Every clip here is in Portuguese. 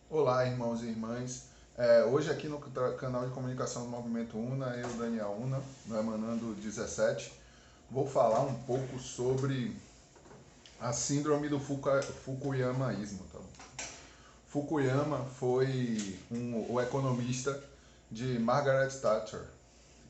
Olá, irmãos e irmãs. Hoje aqui no canal de comunicação do Movimento UNA, eu, Daniel UNA, no Emanando 17, vou falar um pouco sobre a síndrome do Fukuyamaísmo. Tá? Fukuyama foi o economista de Margaret Thatcher.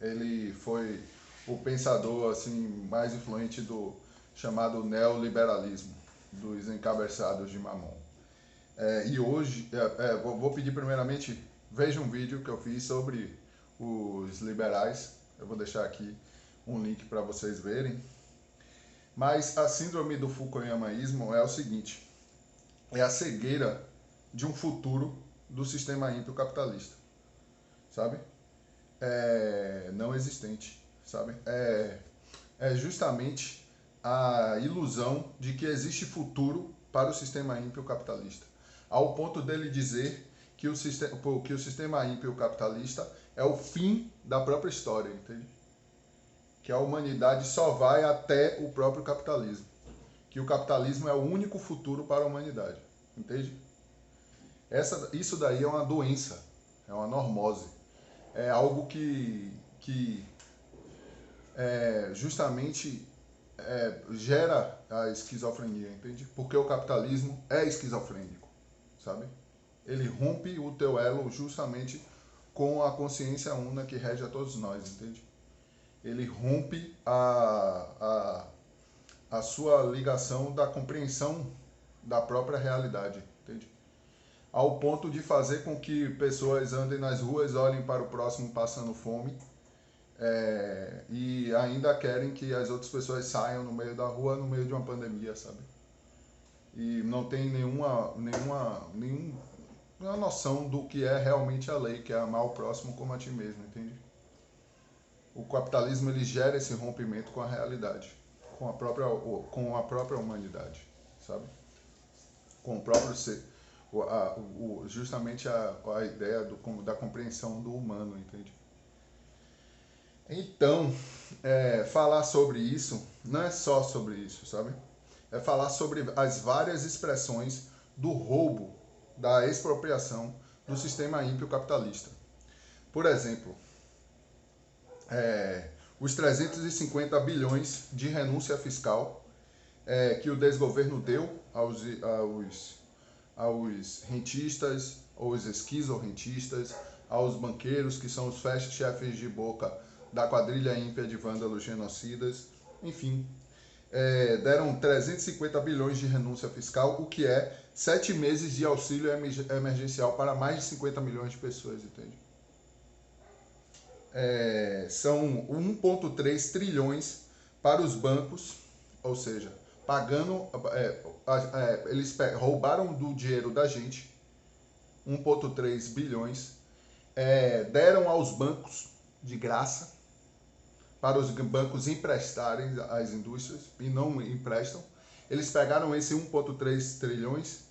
Ele foi o pensador assim mais influente do chamado neoliberalismo, dos encabeçados de Mamon. E hoje, vou pedir primeiramente, veja um vídeo que eu fiz sobre os liberais. Eu vou deixar aqui um link para vocês verem. Mas a síndrome do Fukuyamaísmo é o seguinte: é a cegueira de um futuro do sistema ímpio capitalista, sabe? Não existente, sabe? É justamente a ilusão de que existe futuro para o sistema ímpio capitalista, ao ponto dele dizer que o sistema ímpio capitalista é o fim da própria história, entende? Que a humanidade só vai até o próprio capitalismo, que o capitalismo é o único futuro para a humanidade, entende? Isso daí é uma doença, é uma normose, é algo que justamente gera a esquizofrenia, entende? Porque o capitalismo é esquizofrênico, sabe? Ele rompe o teu elo justamente com a consciência una que rege a todos nós, entende? Ele rompe a sua ligação da compreensão da própria realidade, entende? Ao ponto de fazer com que pessoas andem nas ruas, olhem para o próximo passando fome, e ainda querem que as outras pessoas saiam no meio da rua, no meio de uma pandemia, sabe? E não tem nenhuma noção do que é realmente a lei, que é amar o próximo como a ti mesmo, entende? O capitalismo ele gera esse rompimento com a realidade, com a própria humanidade, sabe? Com o próprio ser. Justamente a ideia da compreensão do humano, entende? Então, falar sobre isso não é só sobre isso, sabe? É falar sobre as várias expressões do roubo, da expropriação do sistema ímpio capitalista. Por exemplo, os 350 bilhões de renúncia fiscal que o desgoverno deu aos rentistas, aos esquizorrentistas, aos banqueiros, que são os chefes de boca da quadrilha ímpia de vândalos genocidas, enfim, deram 350 bilhões de renúncia fiscal, o que é 7 meses de auxílio emergencial para mais de 50 milhões de pessoas, entende? São 1,3 trilhões para os bancos, ou seja, pagando, eles roubaram do dinheiro da gente, 1,3 bilhões, deram aos bancos de graça, para os bancos emprestarem às indústrias e não emprestam. Eles pegaram esse 1,3 trilhões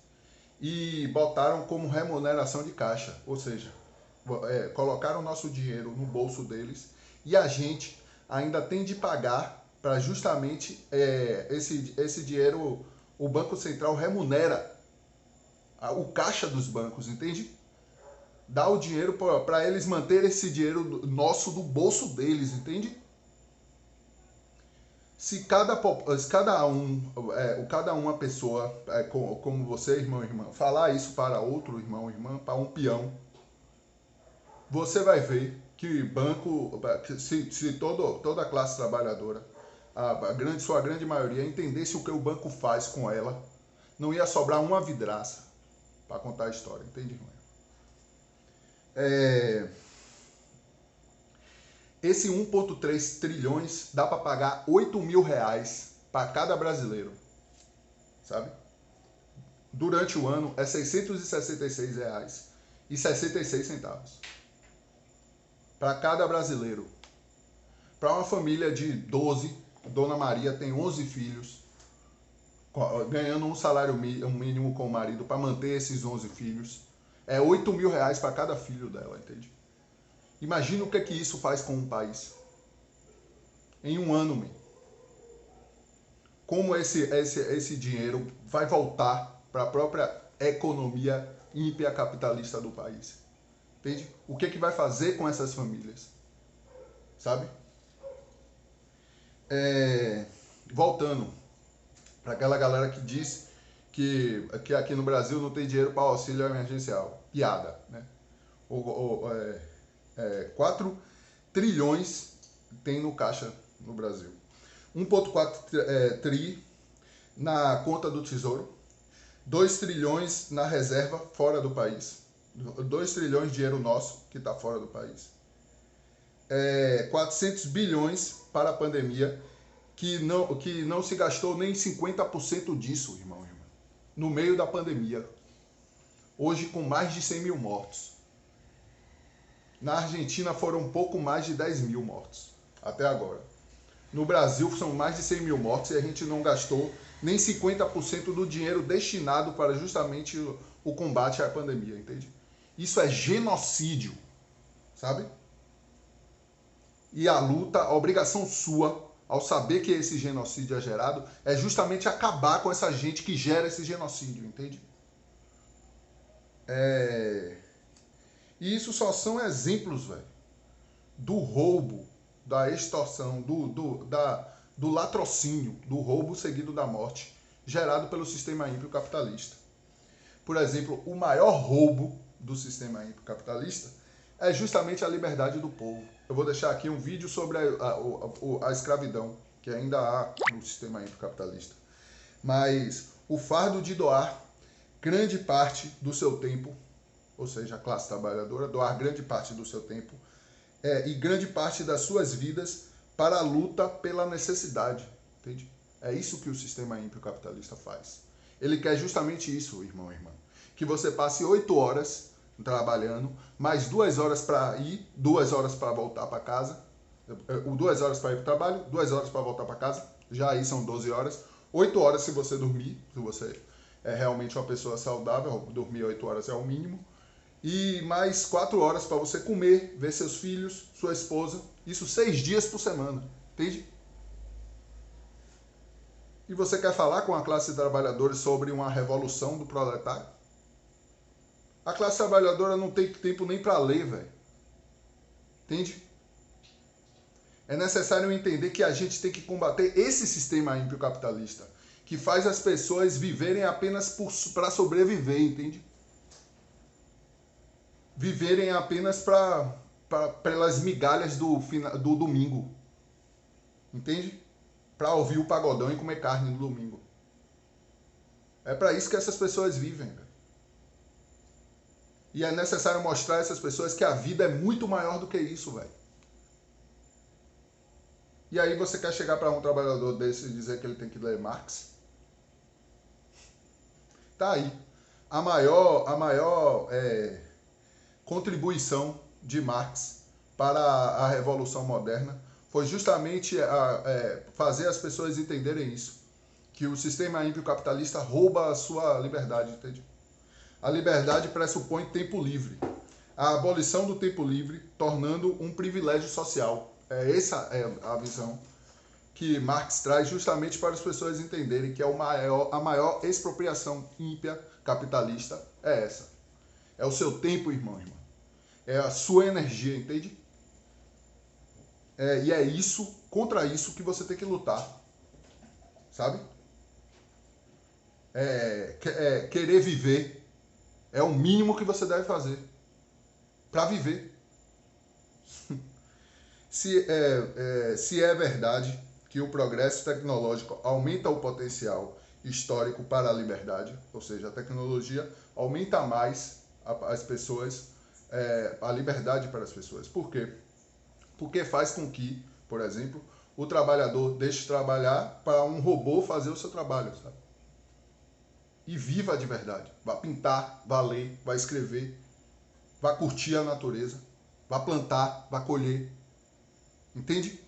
e botaram como remuneração de caixa, ou seja, colocaram o nosso dinheiro no bolso deles e a gente ainda tem de pagar para justamente esse dinheiro, o Banco Central remunera o caixa dos bancos, entende? Dá o dinheiro para eles manterem esse dinheiro nosso do bolso deles, entende? Se cada uma pessoa, como você, irmão e irmã, falar isso para outro irmão e irmã, para um peão, você vai ver que banco, se toda a classe trabalhadora, sua grande maioria, entendesse o que o banco faz com ela, não ia sobrar uma vidraça para contar a história, entende, irmão? Esse 1,3 trilhões dá para pagar 8 mil reais para cada brasileiro, sabe? Durante o ano é 666 reais e 66 centavos para cada brasileiro. Para uma família de 12, Dona Maria tem 11 filhos, ganhando um salário mínimo com o marido para manter esses 11 filhos. É 8 mil reais para cada filho dela, entende? Imagina o que isso faz com um país. Em um ano, man. Como esse dinheiro vai voltar para a própria economia ímpia capitalista do país. Entende? O que vai fazer com essas famílias? Sabe? Voltando para aquela galera que diz que aqui no Brasil não tem dinheiro para auxílio emergencial. Piada, né? 4 trilhões tem no caixa no Brasil. 1,4 tri na conta do Tesouro. 2 trilhões na reserva fora do país. 2 trilhões de dinheiro nosso que está fora do país. 400 bilhões para a pandemia, que não se gastou nem 50% disso, irmão. No meio da pandemia. Hoje com mais de 100 mil mortos. Na Argentina foram um pouco mais de 10 mil mortos, até agora. No Brasil são mais de 100 mil mortos e a gente não gastou nem 50% do dinheiro destinado para justamente o combate à pandemia, entende? Isso é genocídio, sabe? E a luta, a obrigação sua, ao saber que esse genocídio é gerado, é justamente acabar com essa gente que gera esse genocídio, entende? E isso só são exemplos, velho, do roubo, da extorsão, do latrocínio, do roubo seguido da morte, gerado pelo sistema ímpio capitalista. Por exemplo, o maior roubo do sistema ímpio capitalista é justamente a liberdade do povo. Eu vou deixar aqui um vídeo sobre a escravidão, que ainda há no sistema ímpio capitalista. Mas o fardo de doar grande parte do seu tempo, ou seja, a classe trabalhadora, doar grande parte do seu tempo e grande parte das suas vidas para a luta pela necessidade, entende? É isso que o sistema ímpio capitalista faz. Ele quer justamente isso, irmão e irmã. Que você passe 8 horas trabalhando, mais 2 horas para ir, 2 horas para voltar para casa, 2 horas para ir para o trabalho, 2 horas para voltar para casa, já aí são 12 horas, 8 horas se você dormir, se você é realmente uma pessoa saudável, dormir 8 horas é o mínimo, e mais 4 horas para você comer, ver seus filhos, sua esposa, isso 6 dias por semana, entende? E você quer falar com a classe trabalhadora sobre uma revolução do proletário? A classe trabalhadora não tem tempo nem para ler, velho. Entende? É necessário entender que a gente tem que combater esse sistema ímpio capitalista, que faz as pessoas viverem apenas para sobreviver, entende? Viverem apenas pelas migalhas do domingo, entende? Para ouvir o pagodão e comer carne no domingo. É para isso que essas pessoas vivem, velho. E é necessário mostrar a essas pessoas que a vida é muito maior do que isso, velho. E aí você quer chegar para um trabalhador desse e dizer que ele tem que ler Marx? Tá aí. A maior contribuição de Marx para a Revolução Moderna foi justamente fazer as pessoas entenderem isso. Que o sistema ímpio capitalista rouba a sua liberdade, entende? A liberdade pressupõe tempo livre. A abolição do tempo livre tornando um privilégio social. Essa é a visão que Marx traz justamente para as pessoas entenderem que a maior expropriação ímpia capitalista é essa. É o seu tempo, irmão, irmã. É a sua energia, entende? E é isso, contra isso que você tem que lutar. Sabe? Querer viver é o mínimo que você deve fazer para viver. Se é verdade que o progresso tecnológico aumenta o potencial histórico para a liberdade, ou seja, a tecnologia aumenta mais as pessoas, a liberdade para as pessoas. Por quê? Porque faz com que, por exemplo, o trabalhador deixe de trabalhar para um robô fazer o seu trabalho, sabe? E viva de verdade. Vá pintar, vá ler, vá escrever, vá curtir a natureza, vá plantar, vá colher. Entende?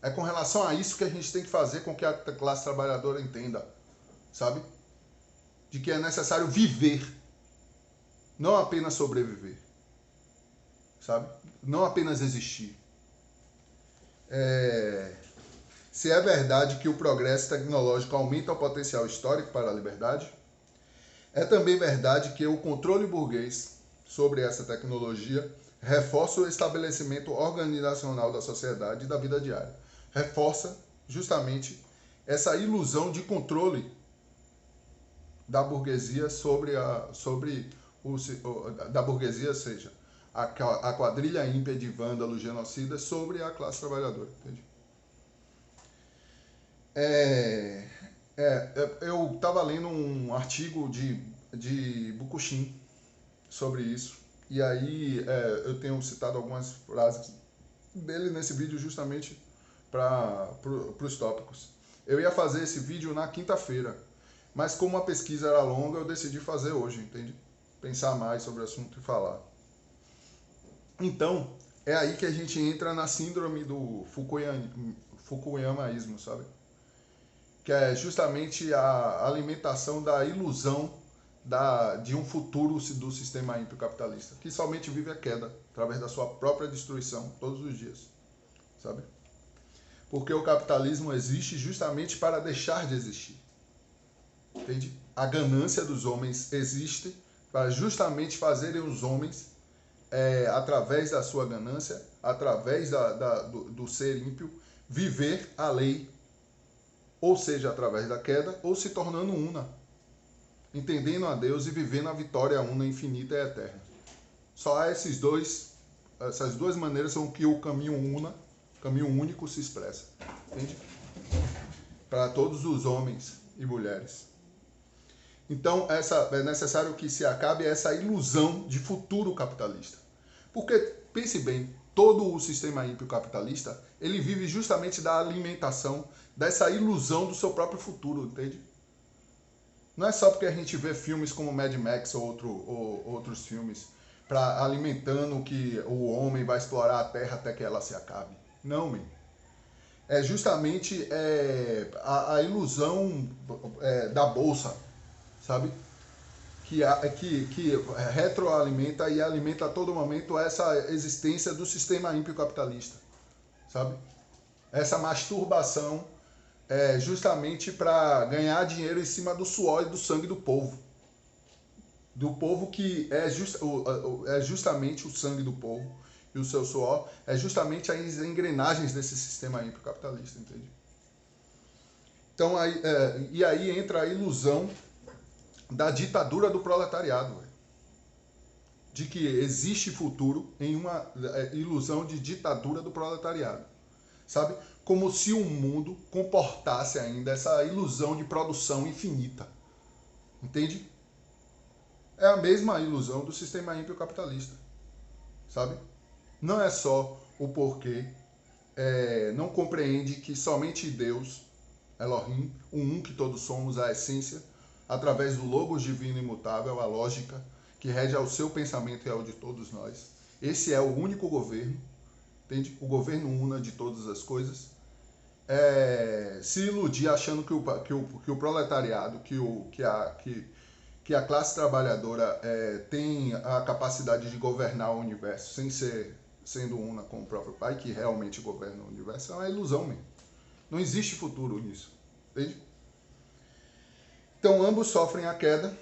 É com relação a isso que a gente tem que fazer com que a classe trabalhadora entenda, sabe? De que é necessário viver, não apenas sobreviver, sabe? Não apenas existir. Se é verdade que o progresso tecnológico aumenta o potencial histórico para a liberdade, É também verdade que o controle burguês sobre essa tecnologia reforça o estabelecimento organizacional da sociedade e da vida diária. Reforça justamente essa ilusão de controle da burguesia da burguesia, seja, a quadrilha ímpia de vândalos genocidas sobre a classe trabalhadora. Entende? Eu estava lendo um artigo de Bukushin sobre isso, e aí eu tenho citado algumas frases dele nesse vídeo justamente para os tópicos. Eu ia fazer esse vídeo na quinta-feira, mas como a pesquisa era longa, eu decidi fazer hoje, entende? Pensar mais sobre o assunto e falar. Então, é aí que a gente entra na síndrome do Fukuyamaísmo, sabe? Que é justamente a alimentação da ilusão de um futuro do sistema ímpio capitalista, que somente vive a queda, através da sua própria destruição, todos os dias, sabe? Porque o capitalismo existe justamente para deixar de existir, entende? A ganância dos homens existe para justamente fazerem os homens, através da sua ganância, através do ser ímpio, viver a lei, ou seja, através da queda, ou se tornando una, entendendo a Deus e vivendo a vitória una, infinita e eterna. Só há essas duas maneiras são que o caminho único se expressa, entende? Para todos os homens e mulheres. Então, é necessário que se acabe essa ilusão de futuro capitalista. Porque, pense bem, todo o sistema ímpio capitalista, ele vive justamente da alimentação, dessa ilusão do seu próprio futuro, entende? Não é só porque a gente vê filmes como Mad Max ou outros filmes alimentando que o homem vai explorar a Terra até que ela se acabe. Não, meu. É justamente a ilusão da bolsa, sabe? Que retroalimenta e alimenta a todo momento essa existência do sistema ímpio capitalista, sabe? Essa masturbação justamente para ganhar dinheiro em cima do suor e do sangue do povo. Do povo que é justamente o sangue do povo e o seu suor é justamente as engrenagens desse sistema ímpio capitalista, entende? Então, aí entra a ilusão da ditadura do proletariado, de que existe futuro em uma ilusão de ditadura do proletariado, sabe? Como se o mundo comportasse ainda essa ilusão de produção infinita, entende? É a mesma ilusão do sistema ímpio capitalista, sabe? Não é só o porquê, não compreende que somente Deus, Elohim, o um que todos somos, a essência, através do logos divino imutável, a lógica, que rege ao seu pensamento e ao de todos nós. Esse é o único governo, entende? O governo una de todas as coisas. Se iludir achando que o proletariado, que a classe trabalhadora tem a capacidade de governar o universo sem sendo una com o próprio pai, que realmente governa o universo, é uma ilusão mesmo. Não existe futuro nisso, entende? Então ambos sofrem a queda,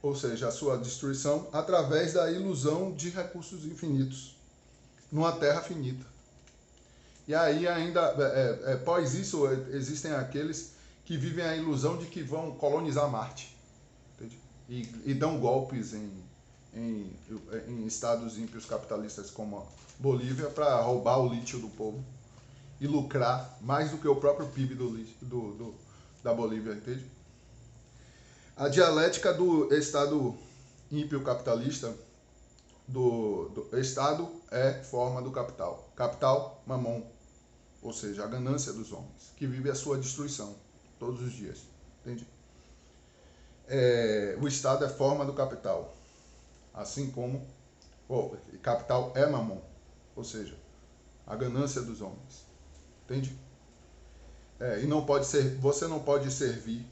ou seja, a sua destruição, através da ilusão de recursos infinitos, numa terra finita. E aí ainda, após isso, existem aqueles que vivem a ilusão de que vão colonizar Marte, entende? E dão golpes em estados ímpios capitalistas como a Bolívia para roubar o lítio do povo e lucrar mais do que o próprio PIB da Bolívia, entende? A dialética do Estado ímpio capitalista, do Estado é forma do capital. Capital, mamon, ou seja, a ganância dos homens, que vive a sua destruição todos os dias, entende? O Estado é forma do capital, assim como capital é mamon, ou seja, a ganância dos homens, entende? E não pode ser, você não pode servir,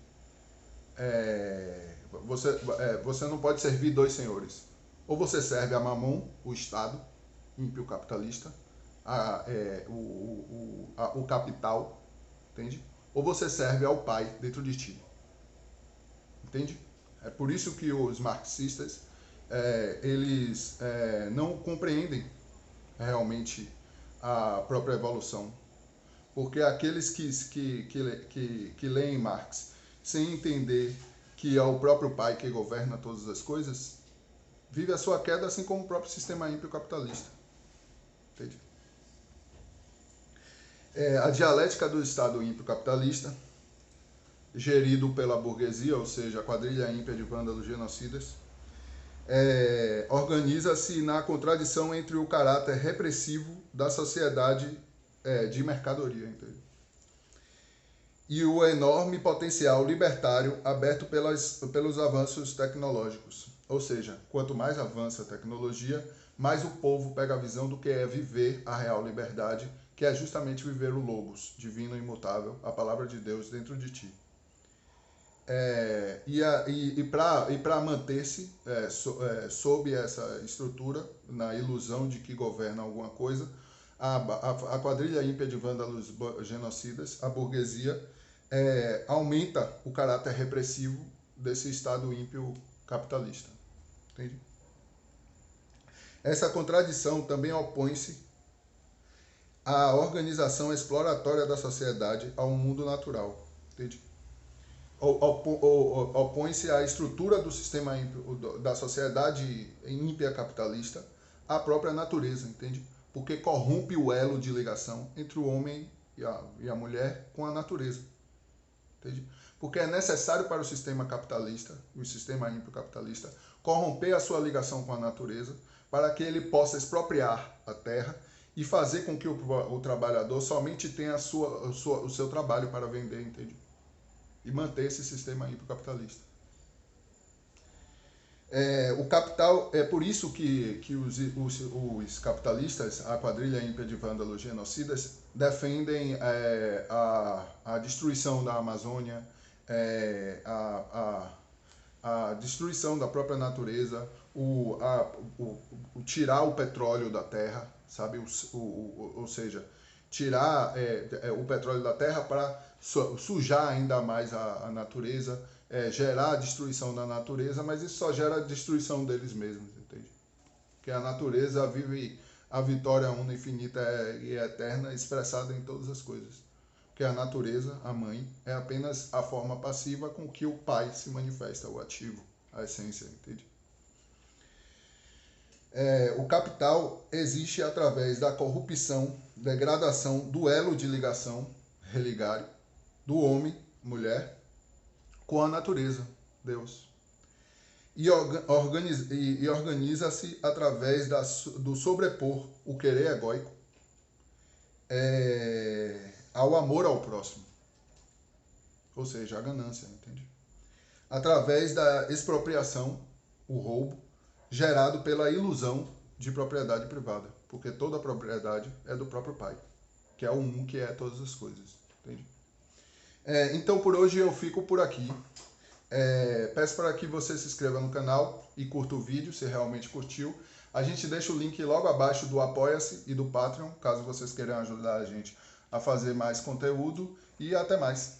você não pode servir dois senhores. Ou você serve a mamon, o Estado ímpio capitalista, o capital, entende? Ou você serve ao pai dentro de ti, entende? É por isso que os marxistas eles não compreendem realmente a própria evolução. Porque aqueles que leem Marx sem entender que é o próprio pai que governa todas as coisas, vive a sua queda assim como o próprio sistema ímpio capitalista. Entende? A dialética do Estado ímpio capitalista, gerido pela burguesia, ou seja, a quadrilha ímpia de vândalos genocidas, organiza-se na contradição entre o caráter repressivo da sociedade de mercadoria, entende? E o enorme potencial libertário aberto pelos avanços tecnológicos. Ou seja, quanto mais avança a tecnologia, mais o povo pega a visão do que é viver a real liberdade, que é justamente viver o logos, divino e imutável, a palavra de Deus dentro de ti. E para manter-se sob essa estrutura, na ilusão de que governa alguma coisa, a quadrilha ímpia de vândalos genocidas, a burguesia, aumenta o caráter repressivo desse Estado ímpio capitalista. Entende? Essa contradição também opõe-se à organização exploratória da sociedade ao mundo natural. Entende? Opõe-se à estrutura do sistema ímpio, da sociedade ímpia capitalista à própria natureza, entende? Porque corrompe o elo de ligação entre o homem e a mulher com a natureza, entende? Porque é necessário para o sistema capitalista, o sistema ímpio capitalista, corromper a sua ligação com a natureza para que ele possa expropriar a terra e fazer com que o trabalhador somente tenha o seu trabalho para vender, entende? E manter esse sistema ímpio capitalista. O capital, é por isso que os capitalistas, a quadrilha ímpia de vândalos genocidas, defendem a destruição da Amazônia, a destruição da própria natureza, o tirar o petróleo da terra, sabe? Ou seja, tirar o petróleo da terra para sujar ainda mais a natureza, gerar a destruição da natureza, mas isso só gera a destruição deles mesmos, entende? Porque a natureza vive a vitória una, infinita e eterna expressada em todas as coisas. Porque a natureza, a mãe, é apenas a forma passiva com que o pai se manifesta, o ativo, a essência, entende? O capital existe através da corrupção, degradação do elo de ligação, religário, do homem, mulher, com a natureza, Deus. E organiza-se através do sobrepor o querer egóico ao amor ao próximo. Ou seja, a ganância, entende? Através da expropriação, o roubo, gerado pela ilusão de propriedade privada. Porque toda propriedade é do próprio Pai, que é o um que é todas as coisas, entende? Então, por hoje eu fico por aqui. Peço para que você se inscreva no canal e curta o vídeo, se realmente curtiu. A gente deixa o link logo abaixo do Apoia-se e do Patreon, caso vocês queiram ajudar a gente a fazer mais conteúdo. E até mais.